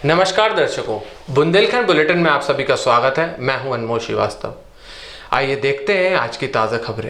नमस्कार दर्शकों, बुंदेलखंड बुलेटिन में आप सभी का स्वागत है। मैं हूं अनमोल श्रीवास्तव। आइए देखते हैं आज की ताज़ा खबरें।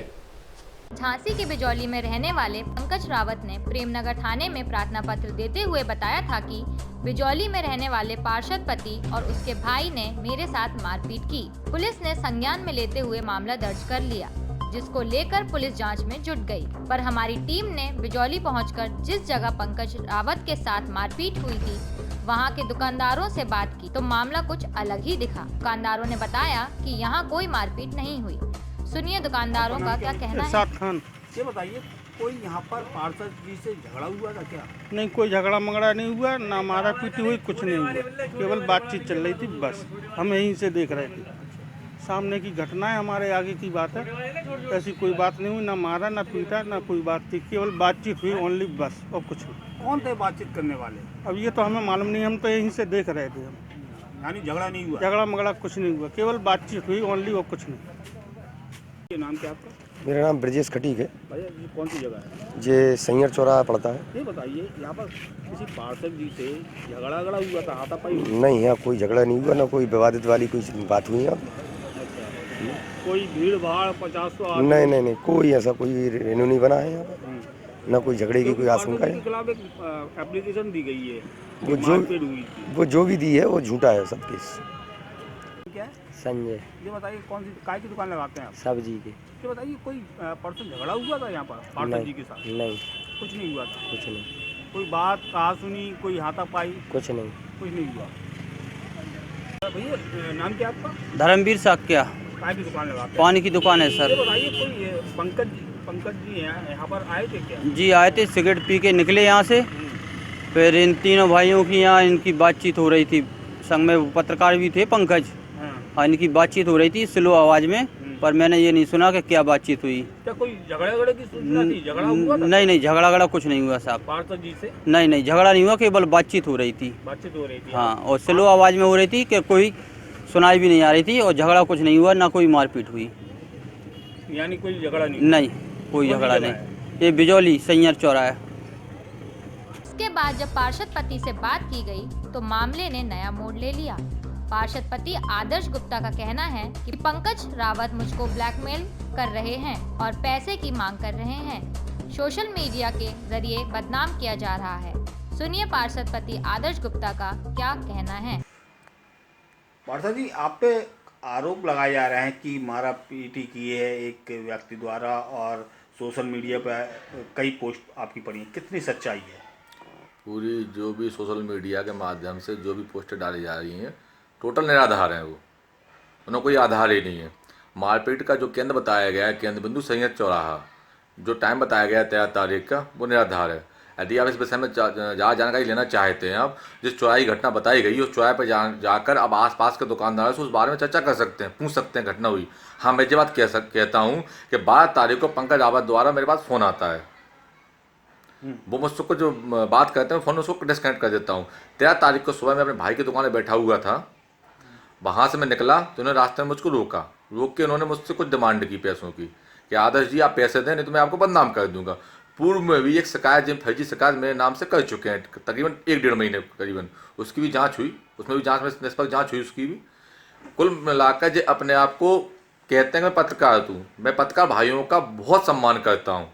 झांसी के बिजौली में रहने वाले पंकज रावत ने प्रेमनगर थाने में प्रार्थना पत्र देते हुए बताया था कि बिजौली में रहने वाले पार्षद पति और उसके भाई ने मेरे साथ मारपीट की। पुलिस ने संज्ञान में लेते हुए मामला दर्ज कर लिया, जिसको लेकर पुलिस जांच में जुट गई। पर हमारी टीम ने बिजौली पहुंचकर जिस जगह पंकज रावत के साथ मारपीट हुई थी वहां के दुकानदारों से बात की तो मामला कुछ अलग ही दिखा। दुकानदारों ने बताया कि यहां कोई मारपीट नहीं हुई। सुनिए दुकानदारों का क्या कहना है। इरशाद खान। ये बताइए, कोई यहाँ पर पार्षद जी से झगड़ा हुआ था क्या? नहीं, कोई झगड़ा मंगड़ा नहीं हुआ, ना मारा पीटी हुई, कुछ नहीं हुआ। केवल बातचीत चल रही थी, बस हम यहीं से देख रहे थे। सामने की घटना है, हमारे आगे की बात है। ऐसी कोई बात नहीं हुई, ना मारा ना पीटा ना कोई बात थी, केवल बातचीत हुई ओनली, बस और कुछ नहीं। कौन थे बातचीत करने वाले? अब ये तो हमें मालूम नहीं, हम तो यहीं से देख रहे थे। हम यानी झगड़ा नहीं हुआ? झगड़ा मंगड़ा कुछ नहीं हुआ, केवल बातचीत हुई ओनली और कुछ नहीं। ये नाम क्या आपका? मेरा नाम ब्रजेश खटीक है। भैया ये कौन सी जगह है? ये सैयर चौराहा पड़ता है। ये बताइए, यहाँ पर किसी पार्षद जी से झगड़ा हुआ था, हाथापाई हुई? नहीं, यहाँ कोई झगड़ा नहीं हुआ, ना कोई विवादित वाली कोई बात हुई यहाँ। कोई भीड़ भाड़ 50-100 नहीं, कोई ऐसा कोई रेनू नहीं बना है यहाँ पर, ना कोई झगड़े की कोई आशंका है। खिलाफ एक एप्लीकेशन दी गई है, वो जो भी दी है वो झूठा है सब केस। क्या है? संजय। ये बताइए, कौन सी काय की दुकान लगाते हैं आप? सब्जी के। ये बताइए, कोई परसों झगड़ा हुआ था यहाँ पर पार्षद जी के साथ? नहीं, कुछ नहीं हुआ था? कुछ नहीं, कोई बात कहा सुनी, कोई हाथापाई? कुछ नहीं। कुछ नहीं हुआ। भैया नाम क्या आपका? धर्मवीर साक्या। काय की दुकान लगाते हैं? पानी की दुकान है सर। ये बताइए, कोई पंकज जी हैं, यहाँ पर आए थे क्या? जी आए थे, सिगरेट पी के निकले यहाँ से। फिर इन तीनों भाइयों की यहाँ इनकी बातचीत हो रही थी। संग में पत्रकार भी थे पंकज। हाँ, इनकी बातचीत हो रही थी स्लो आवाज़ में, पर मैंने ये नहीं सुना कि क्या बातचीत हुई। क्या कोई झगड़े की सूचना थी? झगड़ा हुआ था? नहीं, झगड़ा कुछ नहीं हुआ साहब। पार्षद जी से? नहीं, झगड़ा नहीं हुआ, केवल बातचीत हो रही थी। बातचीत हो रही थी? हाँ, और स्लो आवाज़ में हो रही थी कि कोई सुनाई भी नहीं आ रही थी, और झगड़ा कुछ नहीं हुआ, ना कोई मारपीट हुई। यानी कोई झगड़ा नहीं? नहीं, कोई झगड़ा नहीं। ये बिजौली सैयर चौराहा है। इसके बाद जब पार्षद पति से बात की गई तो मामले ने नया मोड़ ले लिया। पार्षद पति आदर्श गुप्ता का कहना है कि पंकज रावत मुझको ब्लैकमेल कर रहे हैं और पैसे की मांग कर रहे हैं। सोशल मीडिया के जरिए बदनाम किया जा रहा है। सुनिए पार्षद पति आदर्श गुप्ता का क्या कहना है। पार्षद जी, आप पे आरोप लगाए जा रहे हैं कि मारा पीटी की है एक व्यक्ति द्वारा, और सोशल मीडिया पर कई पोस्ट आपकी पड़ी हैं, कितनी सच्चाई है? पूरी जो भी सोशल मीडिया के माध्यम से जो भी पोस्टें डाली जा रही हैं टोटल निराधार हैं। वो उन्हें कोई आधार ही नहीं है। मारपीट का जो केंद्र बताया गया है, केंद्र बिंदु सैयर चौराहा, जो टाइम बताया गया है 13 तारीख का, वो निराधार है। यदि आप इस विषय में ज़्यादा जानकारी लेना चाहते हैं, आप जिस चौराहे की घटना बताई गई उस चौराहे पर जाकर अब आसपास के दुकानदारों से उस बारे में चर्चा कर सकते हैं, पूछ सकते हैं घटना हुई। हाँ, मैं ये बात कहता हूँ कि 12 तारीख को पंकज रावत द्वारा मेरे पास फ़ोन आता है। वो मुझसे को जो बात करते हैं फ़ोन उसको डिस्कनेक्ट कर देता हूँ। 13 तारीख को सुबह मैं अपने भाई की दुकान में बैठा हुआ था। वहाँ से मैं निकला तो उन्होंने रास्ते में मुझको रोक के उन्होंने मुझसे कुछ डिमांड की पैसों की, कि आदर्श जी आप पैसे दें, नहीं तो मैं आपको बदनाम कर दूंगा। पूर्व में भी एक शिकायत, जिन फर्जी शिकायत मेरे नाम से कर चुके हैं, तकरीबन 1-1.5 महीने करीबन। उसकी भी जांच हुई, उसमें भी जांच में निष्पक्ष जांच हुई उसकी भी। कुल मिलाकर जो अपने आप को कहते हैं मैं पत्रकार हूँ, मैं पत्रकार भाइयों का बहुत सम्मान करता हूँ,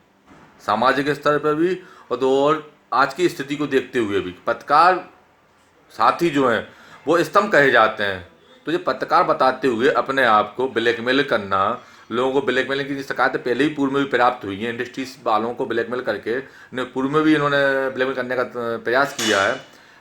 सामाजिक स्तर पर भी और आज की स्थिति को देखते हुए भी। पत्रकार साथी जो हैं वो स्तंभ कहे जाते हैं। तो ये पत्रकार बताते हुए अपने आप को ब्लैकमेल करना, लोगों को ब्लैकमेल की शिकायतें पहले ही पूर्व में भी प्राप्त हुई हैं। इंडस्ट्रीज वालों को ब्लैकमेल करके पूर्व में भी इन्होंने ब्लैकमेल करने का प्रयास किया है।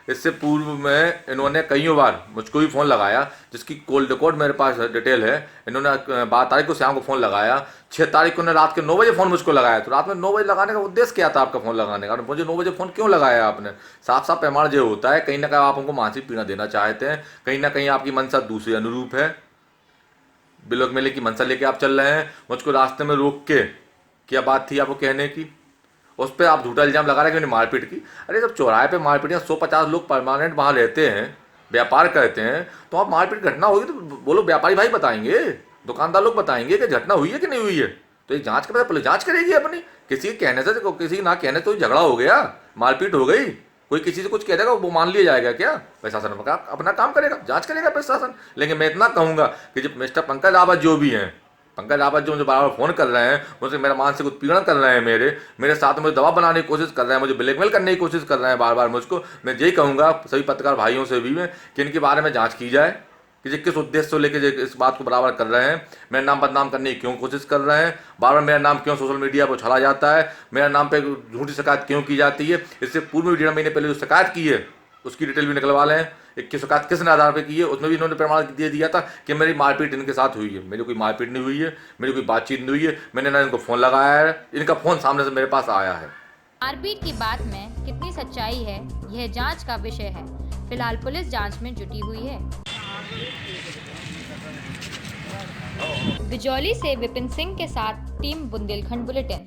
इससे पूर्व में इन्होंने कई बार मुझको भी फ़ोन लगाया, जिसकी कॉल रिकॉर्ड मेरे पास डिटेल है। इन्होंने 12 तारीख को शाम को फ़ोन लगाया, 6 तारीख को रात के 9 बजे फ़ोन मुझको लगाया। तो रात में 9 बजे लगाने का उद्देश्य क्या था आपका फ़ोन लगाने का? मुझे 9 बजे फ़ोन क्यों लगाया आपने? साफ पैमाना जो होता है, कहीं ना कहीं आप हमको मानसिक पीड़ा देना चाहते हैं, कहीं ना कहीं आपकी मंशा दूसरे अनुरूप है। ब्लैकमेल की मंशा लेके आप चल रहे हैं। मुझको रास्ते में रोक के क्या बात थी आपको कहने की, उस पर आप झूठा इल्जाम लगा रहे हैं कि मैंने मारपीट की। अरे जब चौराहे पे मारपीट, 150 लोग परमानेंट वहाँ रहते हैं, व्यापार करते हैं, तो आप मारपीट घटना होगी तो बोलो व्यापारी भाई बताएंगे, दुकानदार लोग बताएंगे कि घटना हुई है कि नहीं हुई है। तो ये जांच के पुलिस जांच करेगी अपनी। किसी के कहने से, किसी के ना कहने से तो झगड़ा हो गया, मारपीट हो गई, कोई किसी से कुछ कह देगा वो मान लिया जाएगा क्या? प्रशासन अपना काम करेगा, जांच करेगा प्रशासन। लेकिन मैं इतना कहूँगा कि जब मिस्टर पंकज रावत जो भी हैं, पंकज रावत जो मुझे बार बार फ़ोन कर रहे हैं, मुझसे मेरा मानसिक उत्पीड़न कर रहे हैं, मेरे साथ मुझे दबाव बनाने की कोशिश कर रहे हैं, मुझे ब्लैकमेल करने की कोशिश कर रहे हैं बार बार मुझको, मैं यही कहूँगा सभी पत्रकार भाइयों से भी कि इनके बारे में जाँच की जाए कि किस उद्देश्य से लेकर इस बात को बराबर कर रहे हैं, मेरा नाम बदनाम करने की क्यों कोशिश कर रहे हैं, बार बार मेरा नाम क्यों सोशल मीडिया पर उछाला जाता है, मेरा नाम पे झूठी शिकायत क्यों की जाती है। इससे पूर्व भी 1.5 महीने पहले जो शिकायत की है उसकी डिटेल भी निकलवा लें, एक की शिकायत किस आधार पर की है, उसमें भी इन्होंने प्रमाण दे दिया था कि मेरी मारपीट इनके साथ हुई है। मेरी कोई मारपीट नहीं हुई है, मेरी कोई बातचीत नहीं हुई है, मैंने ना इनको फ़ोन लगाया है, इनका फ़ोन सामने से मेरे पास आया है। मारपीट की बात में कितनी सच्चाई है यह जांच का विषय है। फिलहाल पुलिस जांच में जुटी हुई है। बिजौली से विपिन सिंह के साथ टीम बुंदेलखंड बुलेटिन।